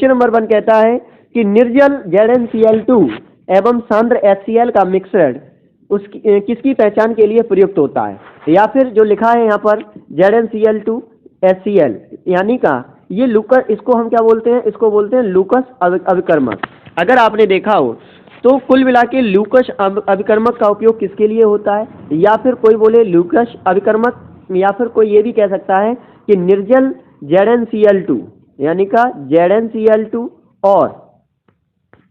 Question number 1 कहता है कि निर्जल ZnCl2 एवं सांद्र HCl का मिक्सड किसकी पहचान के लिए प्रयुक्त होता है, या फिर जो लिखा है यहाँ पर ZnCl2 HCl यानी का ये लूकस, इसको हम क्या बोलते हैं, इसको बोलते हैं लूकस अभिकर्मक। अगर आपने देखा हो तो कुल मिला के लूकस अभिकर्मक का उपयोग किसके लिए होता है, या फिर कोई बोले लूकस अभिकर्मक, या फिर कोई ये भी कह सकता है कि निर्जल ZnCl2 यानी का ZnCl2 और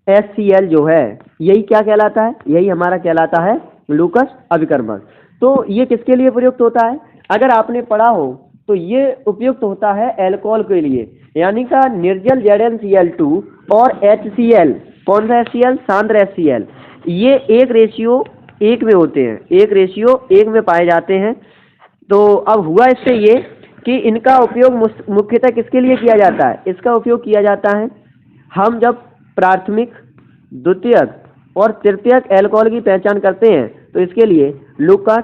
HCl जो है यही क्या कहलाता है, यही हमारा कहलाता है लूकस अभिकर्मक। तो ये किसके लिए प्रयुक्त होता है, अगर आपने पढ़ा हो तो ये उपयुक्त होता है एल्कोहल के लिए, यानी का निर्जल ZnCl2 और HCl, कौन सा HCl, सांद्र HCl, ये 1:1 में होते हैं, 1:1 में पाए जाते हैं। तो अब हुआ इससे ये कि इनका उपयोग मुख्यतः किसके लिए किया जाता है, इसका उपयोग किया जाता है हम जब प्राथमिक, द्वितीयक और तृतीयक एल्कोहल की पहचान करते हैं तो इसके लिए लूकस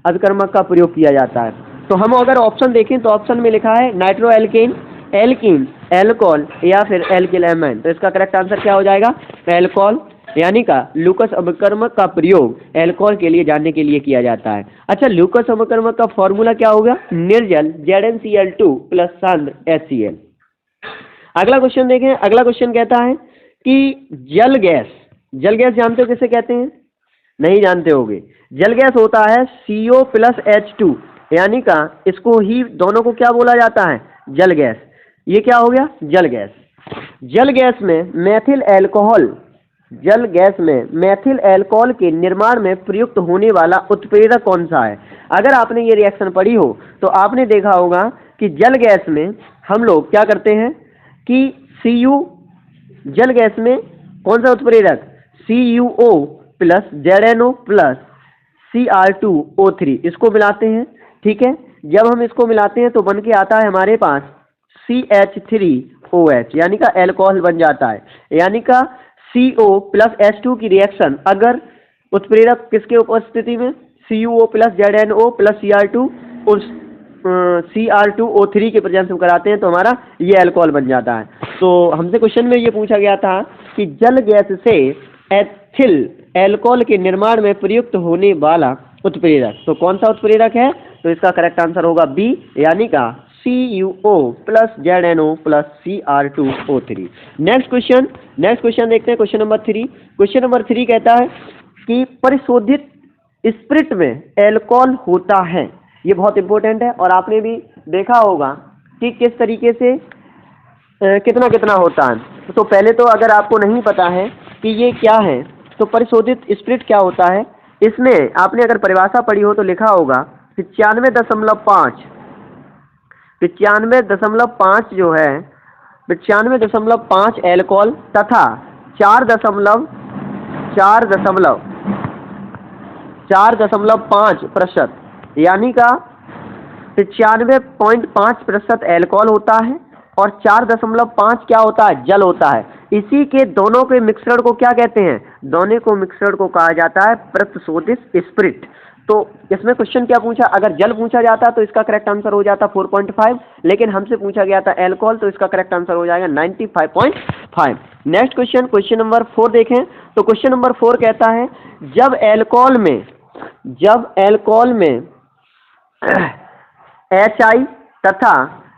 अभिकर्मक का प्रयोग किया जाता है। तो हम अगर ऑप्शन देखें तो ऑप्शन में लिखा है नाइट्रो एल्केन, एल्कीन, एल्कोहल या फिर एल्किल एमाइन। तो इसका करेक्ट आंसर क्या हो जाएगा, एल्कोहल, यानी का लूकस अभिकर्मक का प्रयोग एल्कोहल के लिए जानने के लिए किया जाता है। अच्छा, लूकस अभिकर्मक का फॉर्मूला क्या होगा, निर्जल ZnCl2 प्लस सांद्र HCl। अगला क्वेश्चन देखें। अगला क्वेश्चन कहता है कि जल गैस, जल गैस जानते हो किसे कहते हैं, नहीं जानते होगे। जल गैस होता है CO प्लस H2, यानी का इसको ही दोनों को क्या बोला जाता है, जल गैस। ये क्या हो गया, जल गैस। जल गैस में मेथिल एल्कोहल, जल गैस में मेथिल एल्कोहल के निर्माण में प्रयुक्त होने वाला उत्प्रेरक कौन सा है। अगर आपने ये रिएक्शन पढ़ी हो तो आपने देखा होगा कि जल गैस में हम लोग क्या करते हैं कि Cu, जल गैस में कौन सा उत्प्रेरक, CuO plus ZnO plus Cr2O3, इसको मिलाते हैं। ठीक है, जब हम इसको मिलाते हैं तो बन के आता है हमारे पास CH3OH, यानी का एल्कोहल बन जाता है। यानी का CO प्लस H2 की रिएक्शन अगर उत्प्रेरक किसके उपस्थिति में, CuO plus ZnO plus Cr2 उस Cr2O3 के प्रेजेंस में कराते हैं तो हमारा ये एल्कोहल बन जाता है। तो हमसे क्वेश्चन में ये पूछा गया था कि जल गैस से एथिल एल्कोहल के निर्माण में प्रयुक्त होने वाला उत्प्रेरक, तो कौन सा उत्प्रेरक है, तो इसका करेक्ट आंसर होगा बी, यानी का CuO plus ZnO plus Cr2O3। Next question देखते हैं, क्वेश्चन नंबर 3। क्वेश्चन नंबर 3 कहता है कि परिशोधित स्पिरिट में एल्कोहल होता है। ये बहुत इंपॉर्टेंट है और आपने भी देखा होगा कि किस तरीके से कितना कितना होता है। तो पहले तो अगर आपको नहीं पता है कि ये क्या है तो परिशोधित स्पिरिट क्या होता है, इसमें आपने अगर परिभाषा पढ़ी हो तो लिखा होगा 95.5 जो है 95.5 एल्कोहल तथा 4.5%, यानी का 95.5% एल्कोहल होता है और 4.5 क्या होता है, जल होता है। इसी के दोनों के मिश्रण को क्या कहते हैं, दोनों को मिश्रण को कहा जाता है परिशोधित स्पिरिट। तो इसमें क्वेश्चन क्या पूछा, अगर जल पूछा जाता तो इसका करेक्ट आंसर हो जाता 4.5, लेकिन हमसे पूछा गया था एल्कोहल, तो इसका करेक्ट आंसर हो जाएगा 95.5। नेक्स्ट क्वेश्चन नंबर 4 देखें। तो क्वेश्चन नंबर 4 कहता है जब एल्कोहल में HI तथा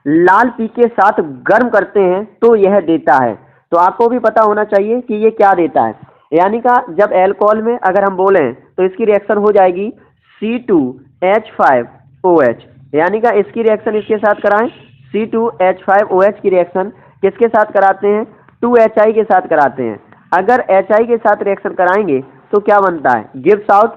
लाल पी के साथ गर्म करते हैं तो यह देता है। तो आपको भी पता होना चाहिए कि ये क्या देता है, यानी का जब एल्कोहल में अगर हम बोलें तो इसकी रिएक्शन हो जाएगी C2H5OH, यानी का इसकी रिएक्शन इसके साथ कराएं, C2H5OH की रिएक्शन किसके साथ कराते हैं, 2HI के साथ कराते हैं। अगर HI के साथ रिएक्शन कराएंगे तो क्या बनता है, गिव्स आउट।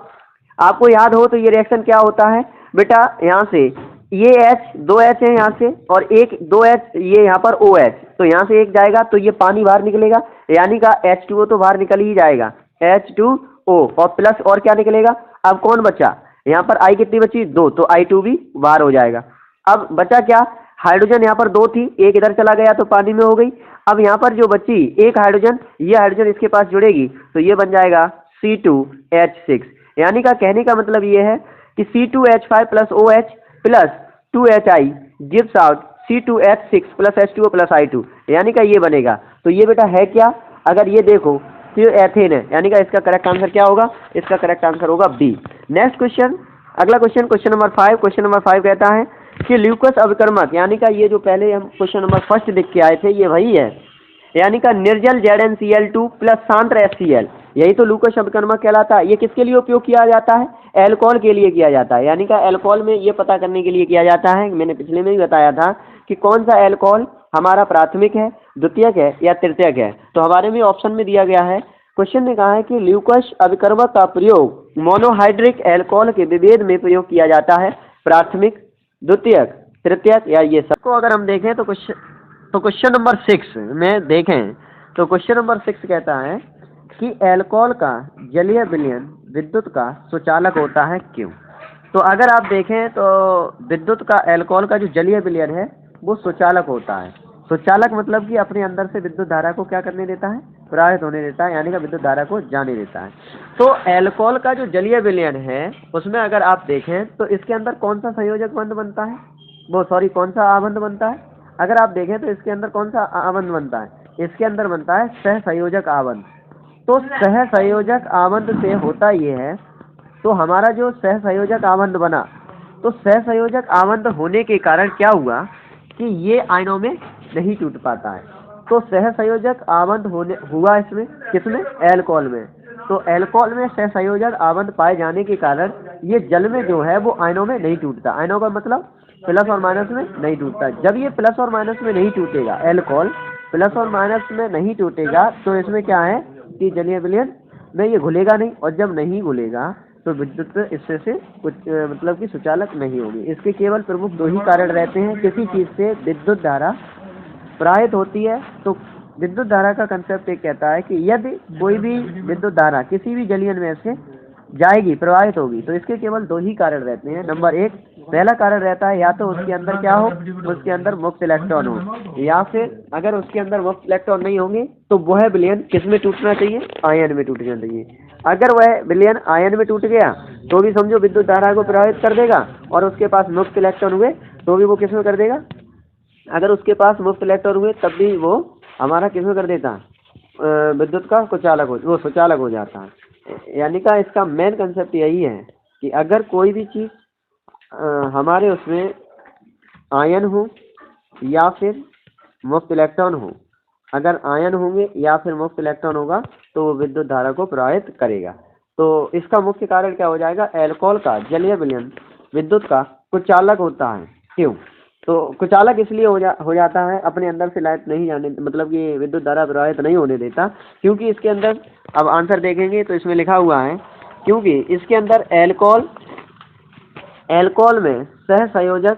आपको याद हो तो ये रिएक्शन क्या होता है बेटा, यहाँ से ये H 2H है यहाँ से और एक 2H ये यहाँ पर OH, तो यहाँ से एक जाएगा तो ये पानी बाहर निकलेगा, यानी का H2O तो बाहर निकल ही जाएगा, H2O और प्लस और क्या निकलेगा। अब कौन बचा, यहाँ पर I कितनी बची, 2, तो I2 भी बाहर हो जाएगा। अब बचा क्या, हाइड्रोजन यहाँ पर 2 थी, एक इधर चला गया तो पानी में हो गई। अब यहाँ पर जो बची एक हाइड्रोजन, ये हाइड्रोजन इसके पास जुड़ेगी तो ये बन जाएगा C2H6, यानी का कहने का मतलब ये है कि C2H5 plus OH plus 2HI gives out C2H6 plus H2O plus I2, यानी का ये बनेगा। तो ये बेटा है क्या, अगर ये देखो तो ये एथेन है, यानी का इसका करेक्ट आंसर क्या होगा, इसका करेक्ट आंसर होगा बी। नेक्स्ट क्वेश्चन, अगला question, question number 5। Question number 5 कहता है कि ल्यूकस अभिकर्मक, यानी का ये जो पहले हम क्वेश्चन नंबर फर्स्ट देख के आए थे ये वही है, यानी का निर्जल ZnCl2 प्लस सांद्र HCl, यही तो लूकस अभिकर्मक कहलाता है। ये किसके लिए उपयोग किया जाता है, एल्कोहल के लिए किया जाता है, यानी का एल्कोहल में ये पता करने के लिए किया जाता है, मैंने पिछले में भी बताया था कि कौन सा एल्कोहल हमारा प्राथमिक है, द्वितीयक है या तृतीयक है। तो हमारे में ऑप्शन में दिया गया है, क्वेश्चन ने कहा है कि ल्यूकस अभिकर्मक का प्रयोग मोनोहाइड्रिक एल्कोहल के विभेद में प्रयोग किया जाता है, प्राथमिक, द्वितीयक, तृतीयक या ये सब को अगर हम देखें तो क्वेश्चन नंबर 6 में देखें तो क्वेश्चन नंबर 6 कहता है कि एल्कोहल का जलीय विलयन विद्युत का सुचालक होता है, क्यों। तो अगर आप देखें तो विद्युत का, एल्कोहल का जो जलीय विलयन है वो सुचालक होता है। सुचालक मतलब कि अपने अंदर से विद्युत धारा को क्या करने देता है, प्रवाहित होने देता है, यानी कि विद्युत धारा को जाने देता है। तो एल्कोहल का जो जलीय विलयन है उसमें अगर आप देखें तो इसके अंदर कौन सा संयोजक बंध बनता है, कौन सा आबंध बनता है। अगर आप देखें तो इसके अंदर कौन सा आबंध बनता है, इसके अंदर बनता है सहसंयोजक आबंध। तो सहसंयोजक आबंध से होता ये है, तो हमारा जो सहसंयोजक आबंध बना, तो सहसंयोजक आबंध होने के कारण क्या हुआ कि ये आयनों में नहीं टूट पाता है। तो सहसंयोजक आबंध हुआ इसमें, किसमें, एल्कोहल में। तो एल्कोहल में सहसंयोजक आबंध पाए जाने के कारण ये जल में जो है वो आयनों में नहीं टूटता। आयनों का मतलब प्लस और माइनस में नहीं टूटता। जब ये प्लस और माइनस में नहीं टूटेगा, एल्कोहल प्लस और माइनस में नहीं टूटेगा, तो इसमें क्या है कि जलीय विलयन में ये घुलेगा नहीं, और जब नहीं घुलेगा तो विद्युत इससे से कुछ मतलब कि सुचालक नहीं होगी। इसके केवल प्रमुख दो ही कारण रहते हैं, किसी चीज से विद्युत धारा प्रवाहित होती है। तो विद्युत धारा का कंसेप्ट एक कहता है कि यदि कोई भी विद्युत धारा किसी भी जलीय में से जाएगी, प्रवाहित होगी, तो इसके केवल दो ही कारण रहते हैं। नंबर 1, पहला कारण रहता है या तो उसके अंदर क्या हो, उसके अंदर मुक्त इलेक्ट्रॉन हो, या फिर अगर उसके अंदर मुक्त इलेक्ट्रॉन नहीं होंगे तो वह विलयन किस में टूटना चाहिए, आयन में टूटना चाहिए। अगर वह विलयन आयन में टूट गया तो भी समझो विद्युत धारा को प्रभावित कर देगा, और उसके पास मुक्त इलेक्ट्रॉन हुए तो भी वो किस में कर देगा, अगर उसके पास मुक्त इलेक्ट्रॉन हुए तब भी वो हमारा किस में कर देता, विद्युत का वो सुचालक हो जाता है। यानी का इसका मेन कंसेप्ट यही है कि अगर कोई भी चीज हमारे उसमें आयन हो या फिर मुक्त इलेक्ट्रॉन हो, अगर आयन होंगे या फिर मुक्त इलेक्ट्रॉन होगा तो वो विद्युत धारा को प्रभावित करेगा। तो इसका मुख्य कारण क्या हो जाएगा, एल्कोहल का जलीय विलयन विद्युत का कुचालक होता है, क्यों। तो कुचालक इसलिए हो जाता है, अपने अंदर से लाइट नहीं जाने, मतलब कि विद्युत धारा प्रवाहित नहीं होने देता, क्योंकि इसके अंदर, अब आंसर देखेंगे तो इसमें लिखा हुआ है, क्योंकि इसके अंदर एल्कोहल में सहसंयोजक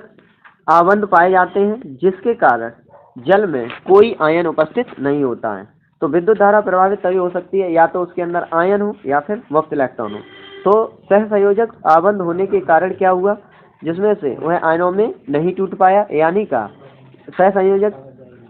आबंध पाए जाते हैं, जिसके कारण जल में कोई आयन उपस्थित नहीं होता है। तो विद्युत धारा प्रभावित तभी हो सकती है या तो उसके अंदर आयन हो या फिर मुक्त इलेक्ट्रॉन हो। तो सहसंयोजक आबंध होने के कारण क्या हुआ, जिसमें से वह आयनों में नहीं टूट पाया, यानी का सहसंयोजक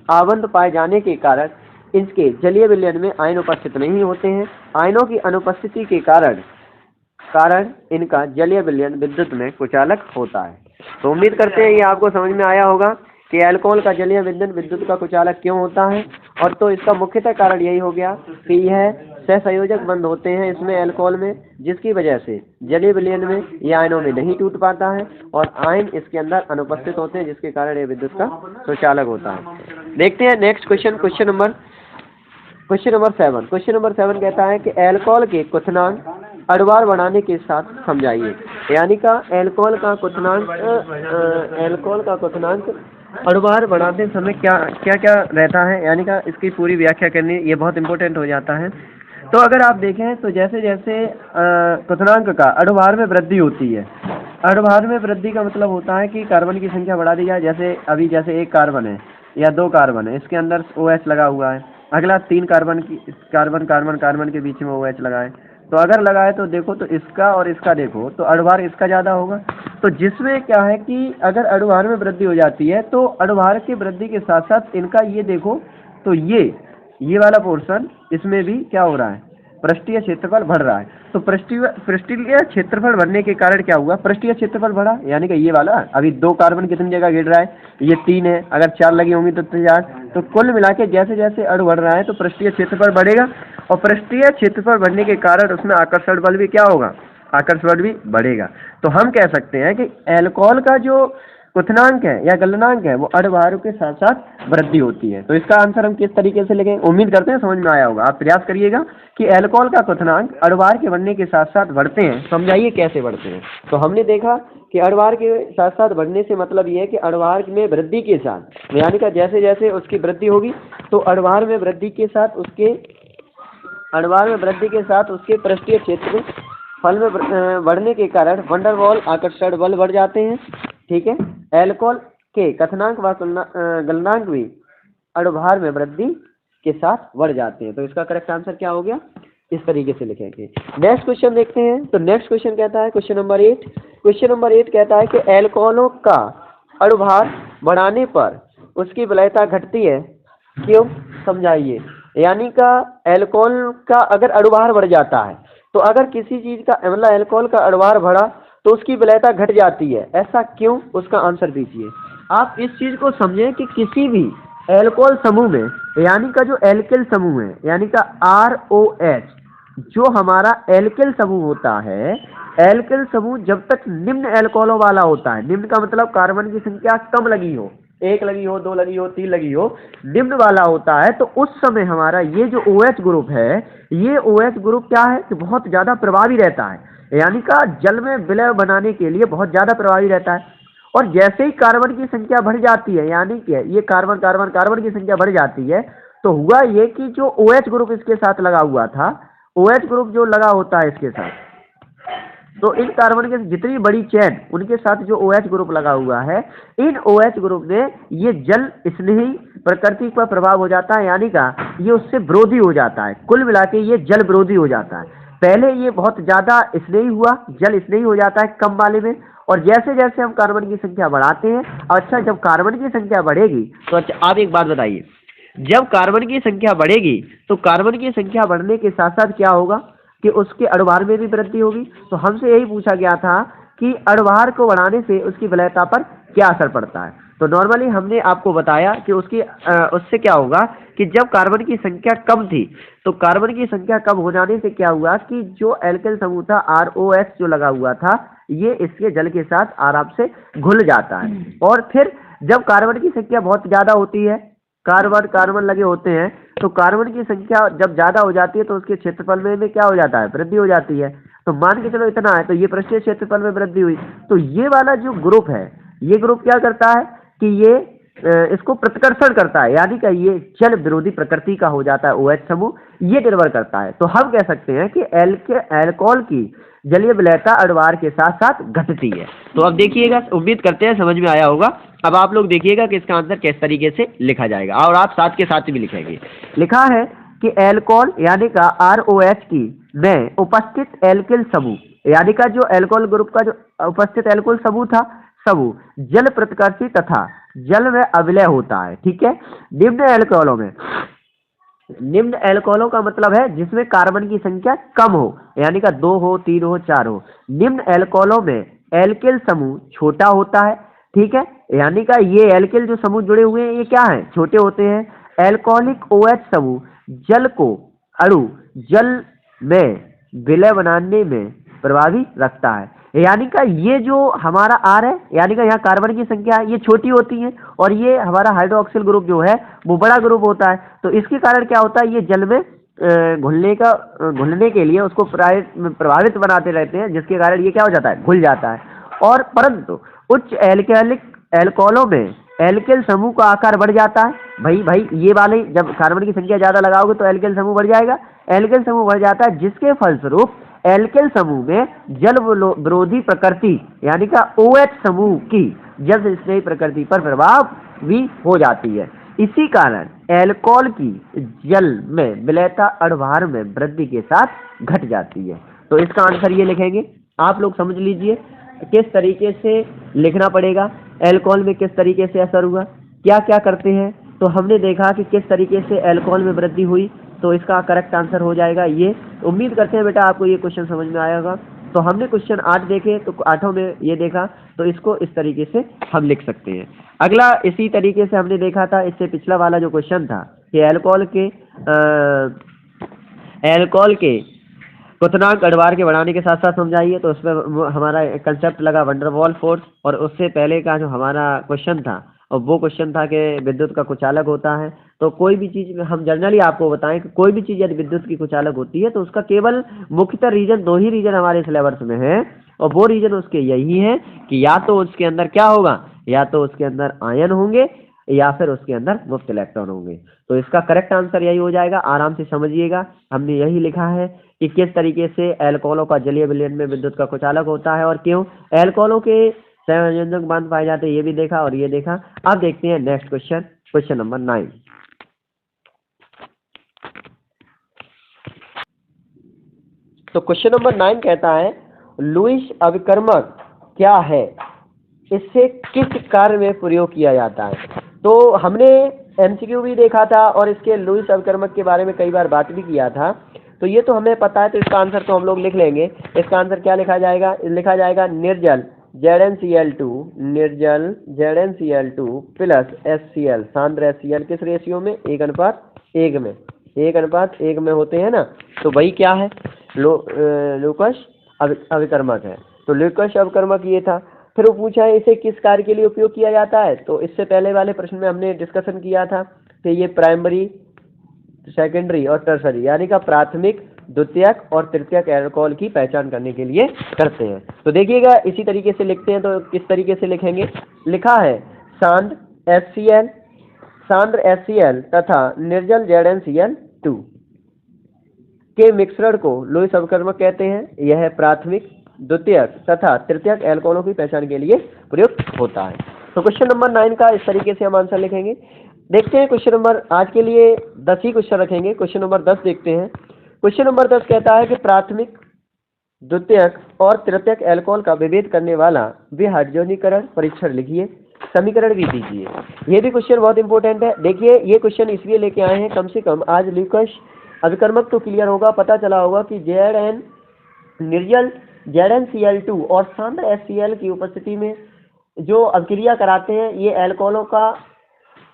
आबंध पाए जाने के कारण इसके जलीय विलयन में आयन उपस्थित नहीं होते हैं। आयनों की अनुपस्थिति के कारण इनका जलीय विलयन विद्युत में कुचालक होता है। तो उम्मीद करते हैं ये आपको समझ में आया होगा कि अल्कोहल का जलीय विलयन विद्युत का कुचालक क्यों होता है। और तो इसका मुख्यतः कारण यही हो गया कि यह सहसंयोजक बंध होते हैं इसमें अल्कोहल में, जिसकी वजह से जलीय विलयन में यह आयनों में नहीं टूट पाता है और आयन इसके अंदर अनुपस्थित होते हैं, जिसके कारण यह विद्युत का सुचालक होता है। देखते हैं next question, question number 7। Question number 7 कहता है कि अल्कोहल के क्वथनांक अणुभार बढ़ाने के साथ समझाइए। यानी का अल्कोहल का क्वथनांक अणुभार बढ़ाते समय क्या क्या रहता है, यानी का इसकी पूरी व्याख्या करनी, ये बहुत इंपॉर्टेंट हो जाता है। तो अगर आप देखें तो जैसे जैसे क्वथनांक का अणुभार में वृद्धि होती है, अणुभार में वृद्धि का मतलब होता है कि कार्बन की संख्या बढ़ा दी जाए। जैसे अभी जैसे एक कार्बन है या दो कार्बन है, इसके अंदर OH लगा हुआ है, अगला 3 कार्बन के बीच में OH लगा है, तो अगर लगाए तो देखो तो इसका और इसका देखो तो अणुभार इसका ज़्यादा होगा। तो जिसमें क्या है कि अगर अणुभार में वृद्धि हो जाती है तो अणुभार की वृद्धि के साथ साथ इनका ये देखो तो ये वाला पोर्शन इसमें भी क्या हो रहा है, पृष्ठीय क्षेत्रफल बढ़ रहा है। तो पृष्ठीय क्षेत्रफल बढ़ने के कारण क्या हुआ, पृष्ठीय क्षेत्रफल बढ़ा, यानी कि ये वाला अभी 2 कार्बन कितनी जगह गिर रहा है, ये 3 है, अगर 4 लगी होंगी तो 4, तो कुल मिला के जैसे जैसे अणु बढ़ रहा है तो पृष्ठीय क्षेत्रफल बढ़ेगा, और पृष्ठीय क्षेत्रफल बढ़ने के कारण उसमें आकर्षण बल भी क्या होगा, आकर्षण बल भी बढ़ेगा। तो हम कह सकते हैं कि एल्कोहल का जो क्वथनांक है या गलनांक है वो अणुभारों के साथ साथ वृद्धि होती है। तो इसका आंसर हम किस तरीके से लिखें, उम्मीद करते हैं समझ में आया होगा। आप प्रयास करिएगा कि एल्कोहल का क्वथनांक अणुभार के बढ़ने के साथ साथ बढ़ते हैं, समझाइए कैसे बढ़ते हैं। तो हमने देखा कि अणुभार के साथ साथ बढ़ने से मतलब ये है कि अणुभार में वृद्धि के साथ, यानी कि जैसे जैसे उसकी वृद्धि होगी तो अणुभार में वृद्धि के साथ उसके पृष्ठीय क्षेत्र फल में बढ़ने के कारण वंडर वॉल आकर्षण बल बढ़ जाते हैं। ठीक है, एल्कोहल के क्वथनांक व गलनांक भी अणुभार में वृद्धि के साथ बढ़ जाते हैं। तो इसका करेक्ट आंसर क्या हो गया, इस तरीके से लिखेंगे। नेक्स्ट क्वेश्चन देखते हैं। तो नेक्स्ट क्वेश्चन कहता है क्वेश्चन नंबर 8 कहता है कि एल्कोहलों का अणुभार बढ़ाने पर उसकी वलयता घटती है, क्यों, समझाइए। यानी का एल्कोहल का अगर अणुभार बढ़ जाता है तो अगर किसी चीज का मतलब एल्कोहल का अणुभार बढ़ा तो उसकी वलयता घट जाती है, ऐसा क्यों, उसका आंसर दीजिए। आप इस चीज को समझें कि किसी भी एल्कोहल समूह में, यानी का जो एल्किल समूह है, यानी का ROH, जो हमारा एल्किल समूह होता है, एल्किल समूह जब तक निम्न एल्कोहलों वाला होता है, निम्न का मतलब कार्बन की संख्या कम लगी हो, 1 लगी हो, 2 लगी हो, 3 लगी हो, निम्न वाला होता है, तो उस समय हमारा ये जो OH ग्रुप है, ये OH ग्रुप क्या है कि बहुत ज्यादा प्रभावी रहता है, यानी का जल में विलय बनाने के लिए बहुत ज्यादा प्रभावी रहता है। और जैसे ही कार्बन की संख्या बढ़ जाती है, यानी कि ये कार्बन की संख्या बढ़ जाती है, तो हुआ ये कि जो OH ग्रुप इसके साथ लगा हुआ था, OH ग्रुप जो लगा होता है इसके साथ, तो इन कार्बन के जितनी बड़ी चेन उनके साथ जो OH ग्रुप लगा हुआ है, इन OH ग्रुप में ये जल स्नेही प्रकृति पर प्रभाव हो जाता है, यानी का ये उससे विरोधी हो जाता है। कुल मिला के ये जल विरोधी हो जाता है। पहले ये बहुत ज्यादा स्नेही हुआ, जल स्नेही हो जाता है कम वाले में, और जैसे जैसे हम कार्बन की संख्या बढ़ाते हैं, अच्छा जब कार्बन की संख्या बढ़ेगी तो अच्छा आप एक बात बताइए, जब कार्बन की संख्या बढ़ेगी तो कार्बन की संख्या बढ़ने के साथ साथ क्या होगा कि उसके अणुभार में भी वृद्धि होगी। तो हमसे यही पूछा गया था कि अणुभार को बढ़ाने से उसकी वलयता पर क्या असर पड़ता है। तो नॉर्मली हमने आपको बताया कि उससे क्या होगा कि जब कार्बन की संख्या कम थी, तो कार्बन की संख्या कम हो जाने से क्या हुआ कि जो एल्किल समूह था ROH जो लगा हुआ था, ये इसके जल के साथ आराम से घुल जाता है। और फिर जब कार्बन की संख्या बहुत ज्यादा होती है, कार्बन लगे होते हैं, तो कार्बन की संख्या जब ज्यादा हो जाती है तो उसके क्षेत्रफल में क्या हो जाता है, वृद्धि हो जाती है। तो मान के चलो इतना है, तो ये पृष्ठीय क्षेत्रफल में वृद्धि हुई, तो ये वाला जो ग्रुप है, ये ग्रुप क्या करता है कि ये इसको प्रतिकर्षण करता है, यानी कि ये जल विरोधी प्रकृति का हो जाता है OH समूह, ये निर्भर करता है। तो हम कह सकते हैं कि एल्कोहल की जलीय विलयता अणुभार के साथ साथ घटती है। तो अब देखिएगा, उम्मीद करते हैं समझ में आया होगा। अब आप लोग देखिएगा कि इसका आंसर किस तरीके से लिखा जाएगा, और आप साथ के साथ भी लिखेंगे। लिखा है कि एल्कोहल यानी का ROH की में उपस्थित एल्किल समूह, यानी का जो एल्कोहल ग्रुप का जो उपस्थित एल्कोहल समूह था, समूह जल प्रतिकर्षी तथा जल में अविलय होता है। ठीक है, निम्न एल्कोहलों का मतलब है जिसमें कार्बन की संख्या कम हो, यानी का 2 हो, 3 हो, 4 हो। निम्न एल्कोहलों में एल्किल समूह छोटा होता है। ठीक है, यानी का ये एल्किल जो समूह जुड़े हुए हैं ये क्या है, छोटे होते हैं। एल्कोहलिक OH समूह जल को जल में विलय बनाने में प्रभावी रखता है, यानी का ये जो हमारा R है, यानी का यहाँ कार्बन की संख्या ये छोटी होती है, और ये हमारा हाइड्रोक्सिल ग्रुप जो है वो बड़ा ग्रुप होता है। तो इसके कारण क्या होता है, ये जल में घुलने के लिए उसको प्रभावित बनाते रहते हैं, जिसके कारण ये क्या हो जाता है, घुल जाता है। और परंतु उच्च एल्कोहलों में एल्किल समूह का आकार बढ़ जाता है। भाई ये वाले जब कार्बन की संख्या ज्यादा लगाओगे तो एल्किल समूह बढ़ जाएगा, एल्किल समूह बढ़ जाता है, जिसके फलस्वरूप एल्किल समूह में जल विरोधी प्रकृति यानी का OH समूह की जल स्नेही प्रकृति पर प्रभाव भी हो जाती है। इसी कारण एल्कोहल की जल में विलयता अणुभार में वृद्धि के साथ घट जाती है। तो इसका आंसर ये लिखेंगे, आप लोग समझ लीजिए किस तरीके से लिखना पड़ेगा। एल्कोहल में किस तरीके से असर हुआ, क्या क्या करते हैं, तो हमने देखा कि किस तरीके से एल्कोहल में वृद्धि हुई, तो इसका करेक्ट आंसर हो जाएगा ये। उम्मीद करते हैं बेटा आपको ये क्वेश्चन समझ में आया होगा। तो हमने क्वेश्चन 8 देखे, तो 8 में ये देखा, तो इसको इस तरीके से हम लिख सकते हैं। अगला इसी तरीके से हमने देखा था, इससे पिछला वाला जो क्वेश्चन था कि एल्कोहल के क्वथनांक अणुभार के बढ़ाने के साथ साथ समझाइए। तो उसमें हमारा कंसेप्ट लगा वंडरवॉल फोर्स, और उससे पहले का जो हमारा क्वेश्चन था, और वो क्वेश्चन था कि विद्युत का कुचालक होता है। तो कोई भी चीज़ में हम जनरली आपको बताएं कि कोई भी चीज़ यदि विद्युत की कुचालक होती है तो उसका केवल मुख्यतः रीजन, 2 ही रीजन हमारे सिलेबस में है, और वो रीजन उसके यही है कि या तो उसके अंदर क्या होगा, या तो उसके अंदर आयन होंगे या फिर उसके अंदर मुफ्त इलेक्ट्रॉन होंगे। तो इसका करेक्ट आंसर यही हो जाएगा। आराम से समझिएगा, हमने यही लिखा है कि किस तरीके से अल्कोहलों का जलीय विलयन में विद्युत का कुचालक होता है और क्यों अल्कोहलों के संयोजक बांध पाए जाते हैं, ये भी देखा और ये देखा। अब देखते हैं नेक्स्ट क्वेश्चन, क्वेश्चन नंबर 9। तो क्वेश्चन नंबर 9 कहता है लुईस अभिकर्मक क्या है, इससे किस कार्य में प्रयोग किया जाता है। तो हमने एमसीक्यू भी देखा था और इसके लुईस अभिकर्मक के बारे में कई बार बात भी किया था। तो ये तो हमें पता है, तो इसका आंसर तो हम लोग लिख लेंगे। इसका आंसर क्या लिखा जाएगा, लिखा जाएगा निर्जल ZnCl2, निर्जल ZnCl2 प्लस HCl, सांद्र HCl किस रेशियो में, 1:1 में, 1:1 में होते हैं ना। तो वही क्या है, लुईस अभिकर्मक है। तो लुईस अभिकर्मक ये था। फिर वो पूछा है इसे किस कार्य के लिए उपयोग किया जाता है। तो इससे पहले वाले प्रश्न में हमने डिस्कशन किया था कि ये प्राइमरी, सेकेंडरी और टर्सरी यानी का प्राथमिक, द्वितीयक और तृतीयक अल्कोहल की पहचान करने के लिए करते हैं। तो देखिएगा इसी तरीके से लिखते हैं। तो किस तरीके से लिखेंगे, लिखा है सांद्र HCl तथा निर्जल ZnCl2 के मिश्रण को लुईस अभिकर्मक कहते हैं। यह प्राथमिक, द्वितीयक तथा तृतीयक अल्कोहलों की पहचान के लिए प्रयुक्त होता है। तो क्वेश्चन नंबर 9 का इस तरीके से हम आंसर लिखेंगे। देखते हैं क्वेश्चन नंबर, आज के लिए 10 ही क्वेश्चन रखेंगे। क्वेश्चन नंबर 10 देखते हैं। क्वेश्चन नंबर 10 कहता है कि प्राथमिक, द्वितीयक और तृतीयक अल्कोहल का विभेद करने वाला विहाइड्रोजनीकरण परीक्षण लिखिए, समीकरण भी दीजिए। ये भी क्वेश्चन बहुत इंपॉर्टेंट है। देखिए ये क्वेश्चन इसलिए लेके आए हैं, कम से कम आज लुईस अभिकर्मक तो क्लियर होगा, पता चला होगा कि निर्जल ZnCl2 और सांद्र HCl की उपस्थिति में जो अभिक्रिया कराते हैं, ये अल्कोहलों का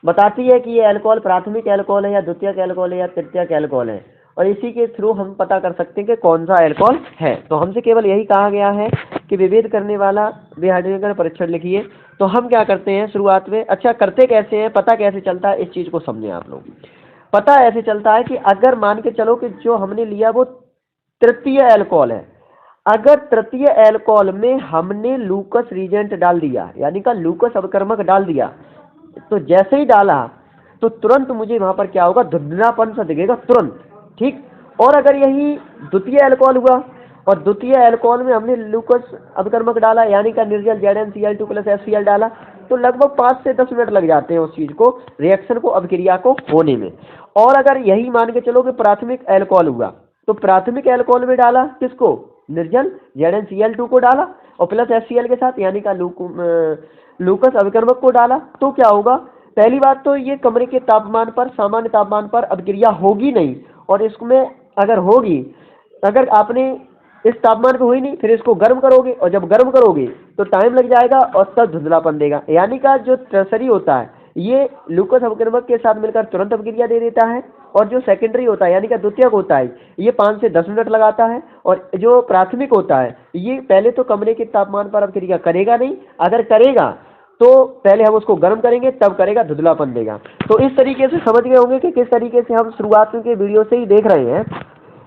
बताती है कि ये अल्कोहल प्राथमिक अल्कोहल है या द्वितीयक अल्कोहल है या तृतीयक अल्कोहल है, और इसी के थ्रू हम पता कर सकते हैं कि कौन सा अल्कोहल है। तो हमसे केवल यही कहा गया है कि विभेद करने वाला विहाइड्रोजनीकरण परीक्षण लिखिए। तो हम क्या करते हैं शुरुआत में, अच्छा करते कैसे हैं, पता कैसे चलता है, इस चीज़ को समझें आप लोग। पता ऐसे चलता है कि अगर मान के चलो कि जो हमने लिया वो तृतीय अल्कोहल है, अगर तृतीय अल्कोहल में हमने लुईस रीजेंट डाल दिया यानी का लुईस अभिकर्मक डाल दिया, तो जैसे ही डाला तो तुरंत मुझे वहां पर क्या होगा, धुंधलापन सा दिखेगा तुरंत, ठीक। और अगर यही द्वितीय अल्कोहल हुआ और द्वितीय अल्कोहल में हमने लुईस अभिकर्मक डाला यानी का निर्जल ZnCl2 प्लस HCl डाला, तो लगभग 5 से 10 मिनट लग जाते हैं उस चीज को, रिएक्शन को, अभिक्रिया को होने में। और अगर यही मान के चलो कि प्राथमिक अल्कोहल हुआ, तो प्राथमिक अल्कोहल में डाला किसको, निर्जल ZnCl2 को डाला और प्लस HCl के साथ यानी का लुईस अभिकर्मक को डाला, तो क्या होगा, पहली बात तो ये कमरे के तापमान पर, सामान्य तापमान पर अभिक्रिया होगी नहीं, और इसमें अगर होगी, अगर आपने इस तापमान पे हुई नहीं, फिर इसको गर्म करोगे और जब गर्म करोगे तो टाइम लग जाएगा और तब धुंधलापन देगा। यानी का जो टर्सरी होता है ये लुईस अभिकर्मक के साथ मिलकर तुरंत अभिक्रिया दे देता है, और जो सेकेंडरी होता है यानी का द्वितीयक होता है ये 5 से 10 मिनट लगाता है, और जो प्राथमिक होता है ये पहले तो कमरे के तापमान पर अभिक्रिया करेगा नहीं, अगर करेगा तो पहले हम उसको गर्म करेंगे तब करेगा, धुंधलापन देगा। तो इस तरीके से समझ गए होंगे कि किस तरीके से हम शुरुआत के वीडियो से ही देख रहे हैं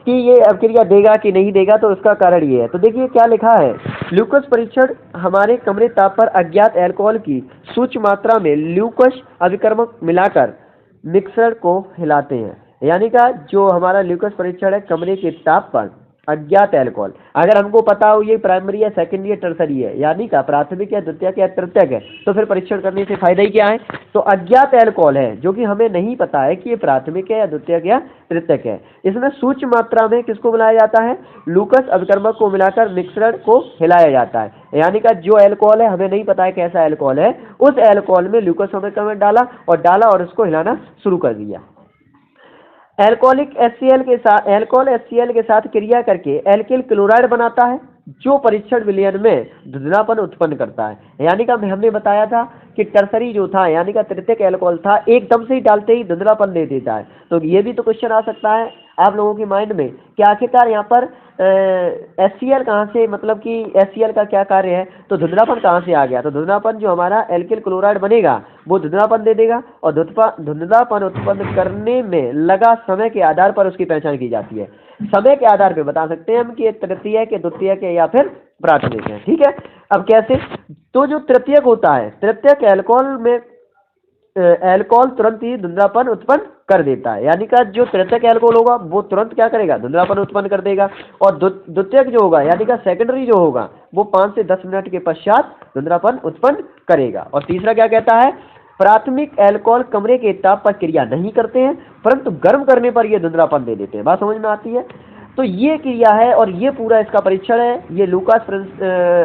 कि ये अभिक्रिया देगा कि नहीं देगा, तो इसका कारण ये है। तो देखिए क्या लिखा है, लुईस परीक्षण हमारे कमरे ताप पर अज्ञात अल्कोहल की सूक्ष्म मात्रा में लुईस अभिकर्मक मिलाकर मिक्सर को हिलाते हैं। यानी का जो हमारा लुईस परीक्षण है कमरे के ताप पर अज्ञात अल्कोहल, अगर हमको पता हो ये प्राइमरी है, सेकेंडरी है, टर्सरी है, यानी का प्राथमिक है, द्वितीयक या तृतीयक है, तो फिर परीक्षण करने से फायदा ही क्या है। तो अज्ञात अल्कोहल है जो कि हमें नहीं पता है कि ये प्राथमिक है या द्वितीयक या तृतीयक है, इसमें सूक्ष्म मात्रा में किसको मिलाया जाता है, लुईस अभिकर्मक को मिलाकर मिश्रण को हिलाया जाता है। यानी का जो अल्कोहल है हमें नहीं पता है कैसा अल्कोहल है, उस अल्कोहल में लुईस अभिकर्मक डाला और उसको हिलाना शुरू कर दिया। एल्कोहलिक HCl के साथ, एल्कोहल HCl के साथ क्रिया करके एल्किल क्लोराइड बनाता है, जो परीक्षण विलयन में धुंधलापन उत्पन्न करता है। यानी कि हमने बताया था कि टर्सरी जो था, यानी कि तृतीयक एल्कोहल था, एकदम से ही डालते ही धुंधलापन दे देता है। तो ये भी तो क्वेश्चन आ सकता है आप लोगों के माइंड में कि आखिरकार यहाँ पर HCl कहाँ से, मतलब कि HCl का क्या कार्य है, तो धुंधलापन कहाँ से आ गया। तो धुंधलापन जो हमारा एल्किल क्लोराइड बनेगा वो धुंधलापन दे देगा, और धुंधलापन उत्पन्न करने में लगा समय के आधार पर उसकी पहचान की जाती है। समय के आधार पर बता सकते हैं हम कि तृतीयक के, द्वितीयक के या फिर प्राथमिक है। ठीक है, अब कैसे, तो जो तृतीयक होता है, तृतीयक एल्कोहल में एल्कोहल तुरंत ही धुंधलापन उत्पन्न कर देता है। यानी कि जो तृतीयक एल्कोहल होगा वो तुरंत क्या करेगा, धुंधलापन उत्पन्न कर देगा। और द्वितीयक जो होगा, यानी कि सेकेंडरी जो होगा, वो 5 से 10 मिनट के पश्चात धुंधलापन उत्पन्न करेगा। और तीसरा क्या कहता है, प्राथमिक एल्कोहल कमरे के ताप पर क्रिया नहीं करते हैं, परंतु गर्म करने पर ये धुंधलापन दे देते हैं। बात समझ में आती है। तो ये क्रिया है और ये पूरा इसका परीक्षण है। ये लूकास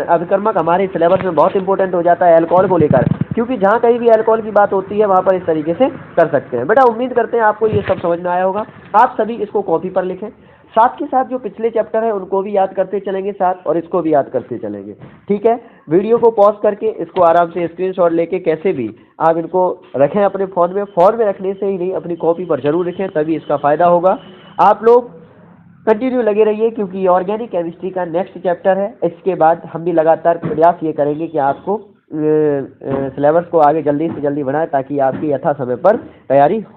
अभिकर्मक हमारे सिलेबस में बहुत इंपॉर्टेंट हो जाता है अल्कोहल को लेकर, क्योंकि जहाँ कहीं भी अल्कोहल की बात होती है वहाँ पर इस तरीके से कर सकते हैं। बेटा उम्मीद करते हैं आपको ये सब समझ में आया होगा। आप सभी इसको कॉपी पर लिखें, साथ के साथ जो पिछले चैप्टर है उनको भी याद करते चलेंगे साथ, और इसको भी याद करते चलेंगे। ठीक है, वीडियो को पॉज करके इसको आराम से स्क्रीनशॉट लेके कैसे भी आप इनको रखें अपने फ़ोन में रखने से ही नहीं, अपनी कॉपी पर जरूर लिखें, तभी इसका फ़ायदा होगा। आप लोग कंटिन्यू लगे रहिए, क्योंकि ऑर्गेनिक केमिस्ट्री का नेक्स्ट चैप्टर है। इसके बाद हम भी लगातार प्रयास ये करेंगे कि आपको सिलेबस को आगे जल्दी से जल्दी बढ़ाएं, ताकि आपकी यथा समय पर तैयारी